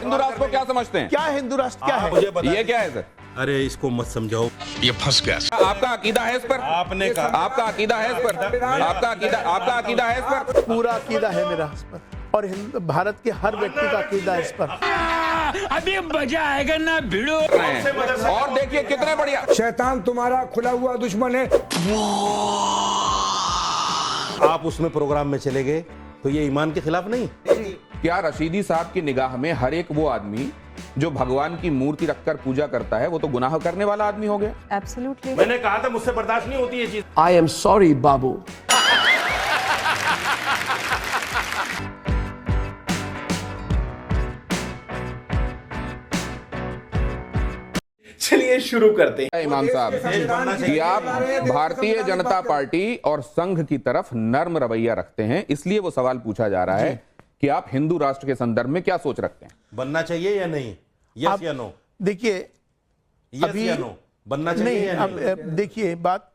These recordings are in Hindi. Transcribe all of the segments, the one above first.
हिंदू राष्ट्र को क्या समझते हैं? क्या हिंदू राष्ट्र क्या है? ये क्या है सर? अरे इसको मत समझाओ, ये फंस गया। आपका अकीदा है इस पर? आपने कहा आपका अकीदा है इस पर? आपका अकीदा है इस पर? पूरा अकीदा है मेरा इस पर, और भारत के हर व्यक्ति का अकीदा है इस पर। अभी मजा आएगा ना भिड़ो। और देखिए कितने बढ़िया। शैतान तुम्हारा खुला हुआ दुश्मन है। आप उसमें प्रोग्राम में चले गए तो ये ईमान के खिलाफ नहीं? क्या रशीदी साहब की निगाह में हर एक वो आदमी जो भगवान की मूर्ति रखकर पूजा करता है वो तो गुनाह करने वाला आदमी हो गया? एब्सोल्युटली। मैंने कहा था मुझसे बर्दाश्त नहीं होती ये चीज। आई एम सॉरी बाबू। चलिए शुरू करते हैं। इमाम साहब कि आप भारतीय जनता पार्टी और संघ की तरफ नर्म रवैया रखते हैं, इसलिए वो सवाल पूछा जा रहा है कि आप हिंदू राष्ट्र के संदर्भ में क्या सोच रखते हैं? बनना चाहिए या नहीं? यस या नो? देखिए यस या नो? बनना चाहिए या नहीं? अब देखिए बात,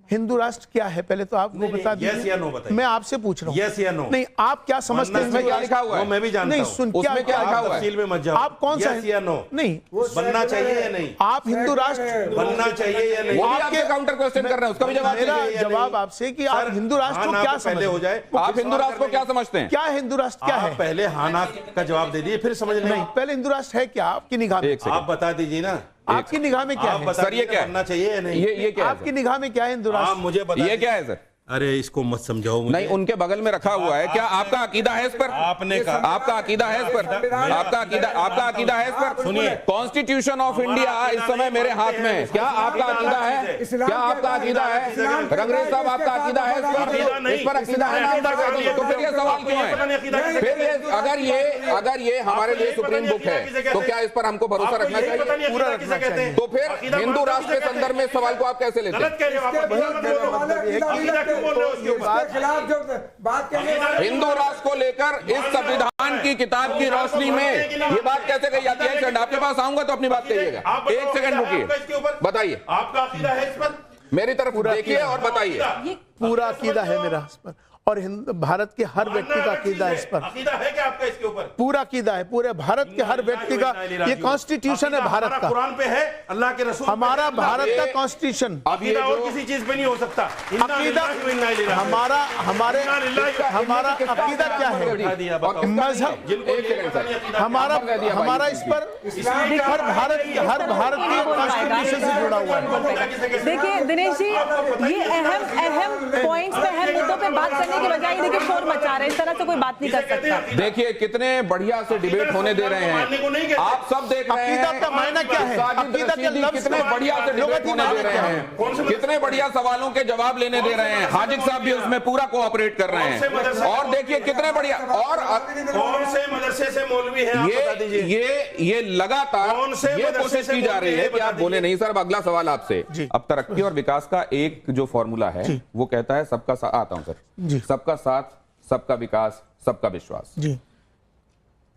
हिंदू राष्ट्र क्या है पहले तो आप वो बता दीजिए। यस या नो बताइए। मैं आपसे पूछ रहा हूँ। यस या नो? नहीं, आप क्या समझते हैं? इसमें क्या लिखा हुआ है? वो मैं भी जानता नहीं हूं। सुन, उसमें क्या लिखा हुआ है? तफसील में मत जाओ। आप कौन सा यस या नो? नहीं, बनना चाहिए या नहीं? आप हिंदू राष्ट्र बनना चाहिए या नहीं? वो भी आपके काउंटर क्वेश्चन कर रहे हैं, उसका भी जवाब मेरा दीजिए। जवाब आपसे कि आप हिंदू राष्ट्र को हाँ क्या ना पहले हो समझते हैं? जाए। आप हिंदू राष्ट्र को क्या समझते हैं? क्या हिंदू राष्ट्र क्या है? आप पहले हाँ ना का जवाब दे दिए फिर समझ नहीं, लेंगे। पहले हिंदू राष्ट्र है क्या आपकी निगाह में? एक सेकंड। आप बता दीजिए ना। आपकी निगाह में क्या आप है? बता सर, ये दीजिए क्या है? बनना चाहिए या नहीं? ये क्या है आपकी सर? निगाह में क्या है हिंदू आप राष्ट्र? मुझे बता ये क्या है सर? अरे इसको मत समझाओ मुझे। नहीं, उनके बगल में रखा हुआ है। क्या आपका अकीदा है इस पर? आपने कहा। आपका अकीदा है इस पर? आपका अकीदा है इस पर? सुनिए। कॉन्स्टिट्यूशन ऑफ इंडिया इस समय मेरे हाथ में है। क्या आपका अकीदा है? क्या आपका अकीदा है? रंगरेज साहब, आपका अकीदा है इस पर? अकीदा है ना आपका? तो फिर ये सवाल क्यों है? फिर ये अगर ये हमारे लिए सुप्रीम बुक है तो क्या इस पर हमको भरोसा रखना चाहिए? पूरा रखना चाहिए। तो फिर हिंदू राष्ट्र के संदर्भ में इस सवाल को आप कैसे लेते हैं? हिंदू राष्ट्र को लेकर इस संविधान की किताब की रोशनी में ये बात कैसे कही जाती है? एक सेकंड, आपके पास आऊंगा तो अपनी बात कहिएगा। एक सेकंड रुकिए, बताइए। आपका अकीदा है इस पर? मेरी तरफ देखिए और बताइए। पूरा अकीदा है मेरा इस पर, और भारत के हर व्यक्ति का अकीदा है इस पर। अकीदा है क्या आपका इसके ऊपर? पूरा अकीदा है, पूरे भारत के हर व्यक्ति का। ये कॉन्स्टिट्यूशन है भारत का, कुरान पे है, अल्लाह के रसूल हमारा भारत का कॉन्स्टिट्यूशन। अकीदा और किसी चीज पे नहीं हो सकता। अकीदा हमारा अकीदा क्या है? मजहब हमारा इस पर हर भारतीय कॉन्स्टिट्यूशन से जुड़ा हुआ है। देखिए दिनेश जी, ये अहम पॉइंट्स पे, अहम मुद्दों पे बात करने के बजाय देखिए शोर मचा रहे हैं। इस तरह से कोई बात नहीं कर सकता। देखिए कितने बढ़िया से डिबेट होने दे रहे हैं, आप सब देख रहे हैं। अकीदा का मायना क्या है? अकीदा के लफ्ज कितने बढ़िया से डिबेट होने दे रहे हैं, कितने बढ़िया सवालों के जवाब लेने दे रहे हैं। हाजिक साहब भी उसमें पूरा कोऑपरेट कर रहे हैं। और देखिए कितने बढ़िया। और कौन से मदरसे से मौलवी हैं, आप बता दीजिए। ये लगातार ये कोशिश की जा रही है कि आप बोले नहीं। सर, अगला सवाल आपसे। अब तरक्की और विकास का एक जो फॉर्मूला है वो कहता है सबका साथ। आता हूं सर, सबका साथ, सबका विकास, सबका विश्वास। जी।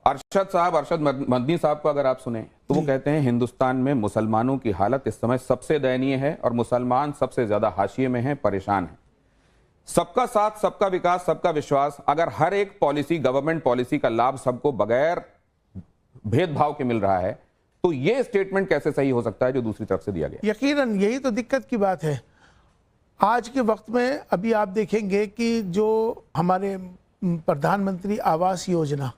अरशद मदनी साहब को अगर आप सुने तो वो कहते हैं हिंदुस्तान में मुसलमानों की हालत इस समय सबसे दयनीय है और मुसलमान सबसे ज्यादा हाशिए में हैं, परेशान हैं। सबका साथ, सबका विकास, सबका विश्वास, अगर हर एक पॉलिसी, गवर्नमेंट पॉलिसी का लाभ सबको बगैर भेदभाव के मिल रहा है तो ये स्टेटमेंट कैसे सही हो सकता है जो दूसरी तरफ से दिया गया? यकीनन यही तो दिक्कत की बात है आज के वक्त में। अभी आप देखेंगे कि जो हमारे प्रधानमंत्री आवास योजना,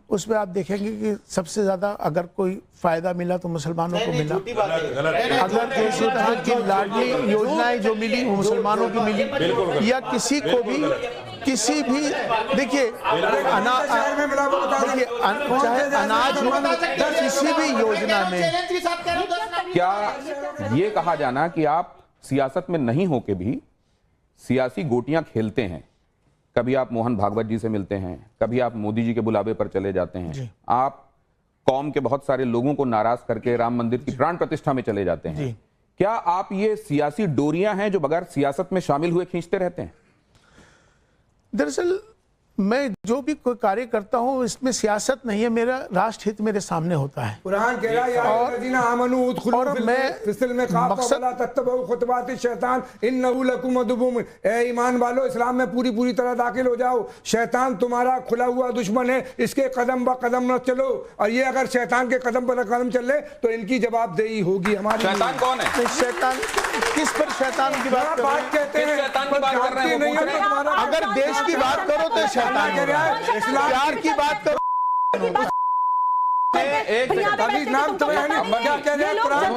उसमें आप देखेंगे कि सबसे ज्यादा अगर कोई फायदा मिला तो मुसलमानों को मिला। अगर जैसे तरह की लाडली योजनाएं जो मिली वो मुसलमानों की मिली, या किसी को भी किसी भी देखिए चाहे अनाज हो, किसी भी योजना में। क्या ये कहा जाना कि आप सियासत में नहीं होके भी सियासी गोटियां खेलते हैं? कभी आप मोहन भागवत जी से मिलते हैं, कभी आप मोदी जी के बुलावे पर चले जाते हैं, आप कौम के बहुत सारे लोगों को नाराज करके राम मंदिर की प्राण प्रतिष्ठा में चले जाते हैं। क्या आप ये सियासी डोरियां हैं जो बगैर सियासत में शामिल हुए खींचते रहते हैं? दरअसल मैं जो भी कोई कार्य करता हूँ इसमें सियासत नहीं है, मेरा राष्ट्र हित मेरे सामने होता है। कुरान कह रहा है या अय्युहल्लज़ीना आमनू उदखुलू और मैं फिस्सिल में मकसद वला तत्तबऊ खुतवाति शैतान इन्नहु लकुम अदुव्वुन, ए ईमान वालो इस्लाम में पूरी तरह दाखिल हो जाओ। शैतान तुम्हारा खुला हुआ दुश्मन है, इसके कदम ब कदम न चलो। और ये अगर शैतान के कदम पर कदम चले तो इनकी जवाबदेही होगी हमारी। शैतान कौन है? शैतान किस पर शैतान की बात बात कहते हैं, शैतान की बात कर रहे हैं? नहीं है तो तुम्हारा अगर देश की बात करो तो शैतान कह रहा है इस्लाम प्यार की बात करो। एक सेकंड, अभी नाम तो है नहीं, क्या कह रहे हैं कुरान?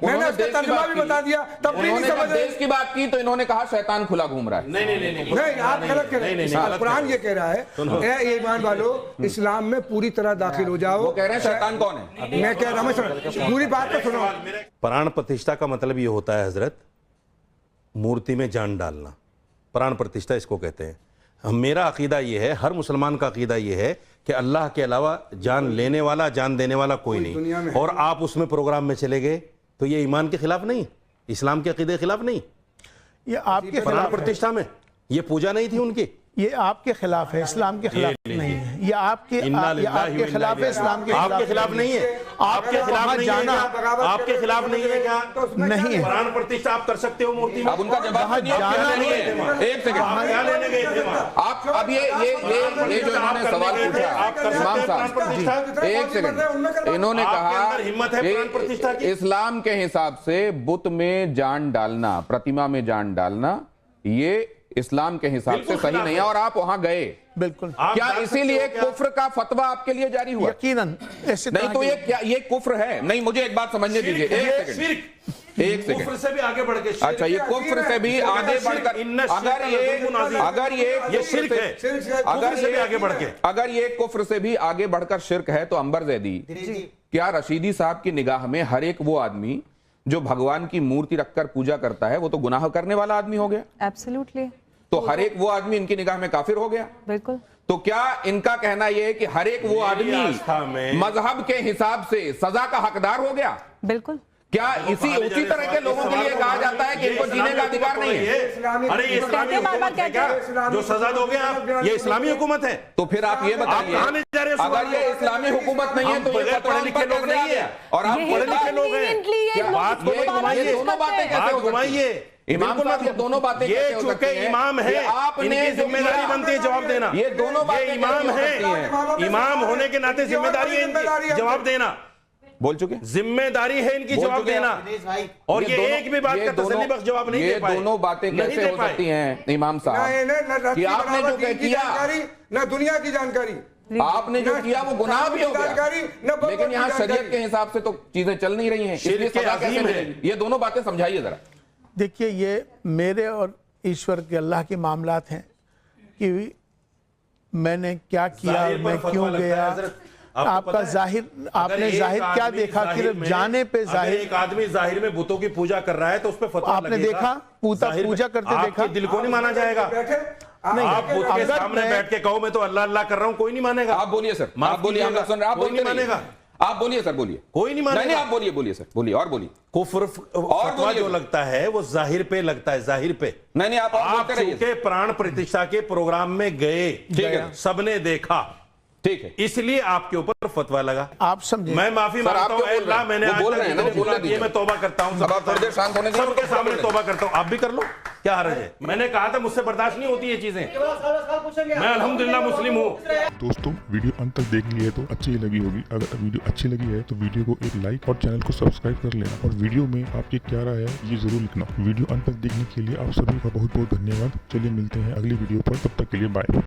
मैंने उसका तर्जुमा भी बता दिया तब भी नहीं उन्होंने समझ जब रहे। देश की बात की तो इन्होंने कहा शैतान खुला घूम रहा है। नहीं आप गलत कह रहे हैं। कुरान ये कह रहा है ए ईमान वालों इस्लाम में पूरी तरह दाखिल हो जाओ। वो कह रहे हैं शैतान कौन है? मैं कह रहा हूँ पूरी बात तो सुनो। प्राण प्रतिष्ठा का मतलब ये होता है हजरत, मूर्ति में जान डालना, प्राण प्रतिष्ठा इसको कहते हैं। मेरा अकीदा ये है, हर मुसलमान का अकीदा ये है कि अल्लाह के अलावा जान लेने वाला जान देने वाला कोई नहीं। और आप उसमें प्रोग्राम में चले गए तो ये ईमान के खिलाफ नहीं, इस्लाम के अकीदे के खिलाफ नहीं। ये आपके प्राण खिलाफ है। प्रतिष्ठा में ये पूजा नहीं थी उनकी, ये आपके खिलाफ है, इस्लाम के खिलाफ नहीं है। ये आपके खिलाफ है, इस्लाम के आपके खिलाफ नहीं है। आपके खिलाफ नहीं है, आपके खिलाफ नहीं है क्या? नहीं है। प्राण प्रतिष्ठा आप कर सकते हो मूर्ति में। अब उनका जवाब नहीं है, जाना नहीं है। एक सेकंड, आप क्या लेने गए थे वहाँ? आप अब ये जो इन्होंने सवाल पूछा इमाम साहब, एक सेकंड, इन्होंने कहा हिम्मत है प्राण प्रतिष्ठा की? इस्लाम के हिसाब से बुत में जान डालना, प्रतिमा में जान डालना, ये इस्लाम के हिसाब से सही नहीं है और आप वहां गए। बिल्कुल। क्या इसीलिए कुफ्र का फतवा आपके लिए जारी हुआ? यकीनन ऐसे नहीं तो ये क्या, ये कुफ्र है? नहीं, मुझे एक बात समझने दीजिए, एक सेकंड। कुफ्र से भी आगे बढ़ के, अच्छा, ये कुफ्र से भी आगे बढ़कर ये शिर्क है, अगर ये कुफ्र से भी आगे बढ़कर शिर्क है तो अंबर जैदी, क्या रशीदी साहब की निगाह में हर एक वो आदमी जो भगवान की मूर्ति रखकर पूजा करता है वो तो गुनाह करने वाला आदमी हो गया? एब्सोल्युटली। तो हर एक वो आदमी इनकी निगाह में काफिर हो गया? बिल्कुल। तो क्या इनका कहना यह है कि हर एक वो आदमी मजहब के हिसाब से सजा का हकदार हो गया? बिल्कुल। क्या उसी तरह के लोगों के लिए कहा जाता है कि इनको जीने का अधिकार नहीं है? अरे ये इस्लामी हुकूमत है क्या जो सजा दोगे आप? ये इस्लामी हुकूमत है। तो फिर आप ये बताइए, अगर ये इस्लामी हुकूमत नहीं है तो ये पढ़े लिखे लोग नहीं है और आप पढ़े लिखे लोग हैं। बात को घुमाइए, दोनों बातें कैसे हो घुमाइए। इमाम साहब, ये दोनों बातें ये कैसे हो सकती चूंकि हैं? इमाम है, आपने इनकी जिम्मेदारी बनती है जवाब देना। ये दोनों बातें इमाम कैसे हो सकती हैं? है, इमाम होने के नाते जिम्मेदारी है इनकी जवाब देना। बोल चुके, जिम्मेदारी है इनकी जवाब देना। और ये एक भी बात का तसल्ली बख्श जवाब नहीं दे पाए। ये दोनों बातें कैसे हो सकती हैं इमाम साहब कि आपने जो किया, न दुनिया की जानकारी, आपने जो किया वो गुनाह भी हो गया, लेकिन यहाँ शरीयत के हिसाब से तो चीजें चल नहीं रही हैं, इसलिए सजा कैसे मिलेगी? ये दोनों बातें समझाइए जरा। देखिए, ये मेरे और ईश्वर के अल्लाह के मामलात हैं कि मैंने क्या किया, मैं क्यों गया। आपका जाहिर, आपने जाहिर क्या देखा कि जाने पे जाहिर, एक आदमी जाहिर में बुतों की पूजा कर रहा है तो उस पर फतवा आपने देखा, पूजा करते देखा, दिल को नहीं माना जाएगा। नहीं, आप बुत के सामने बैठ के कहो मैं तो अल्लाह अल्लाह कर रहा हूं, कोई नहीं मानेगा। आप बोलिए सर, आप बोलिए, हम लोग सुन रहे हैं, आप बोलते मानेगा। आप बोलिए सर, बोलिए। कोई नहीं मानेगा। नहीं, आप बोलिए सर, बोलिए और बोलिए। कुफ्र फतवा जो लगता है वो जाहिर पे लगता है, जाहिर पे। नहीं, आप बोलते रहिए। चूंकि प्राण प्रतिष्ठा के प्रोग्राम में गए, ठीक है, सबने देखा, ठीक है, इसलिए आपके ऊपर फतवा लगा। आप समझे। मैं माफी मांगता हूं अल्लाह, मैंने आज तक ये मैं तौबा करता हूं, सबके सामने तौबा करता हूं। आप भी कर लो, क्या हर्ज है? मैंने कहा था मुझसे बर्दाश्त नहीं होती ये चीजें। मैं अल्हम्दुलिल्लाह मुस्लिम हूँ। दोस्तों, वीडियो अंत तक देख लिए तो अच्छी लगी होगी। अगर वीडियो अच्छी लगी है तो वीडियो को एक लाइक और चैनल को सब्सक्राइब कर लेना और वीडियो में आपकी क्या राय है ये जरूर लिखना। वीडियो अंत तक देखने के लिए आप सभी का बहुत बहुत धन्यवाद। चलिए मिलते हैं अगली वीडियो पर, तब तक के लिए बाय।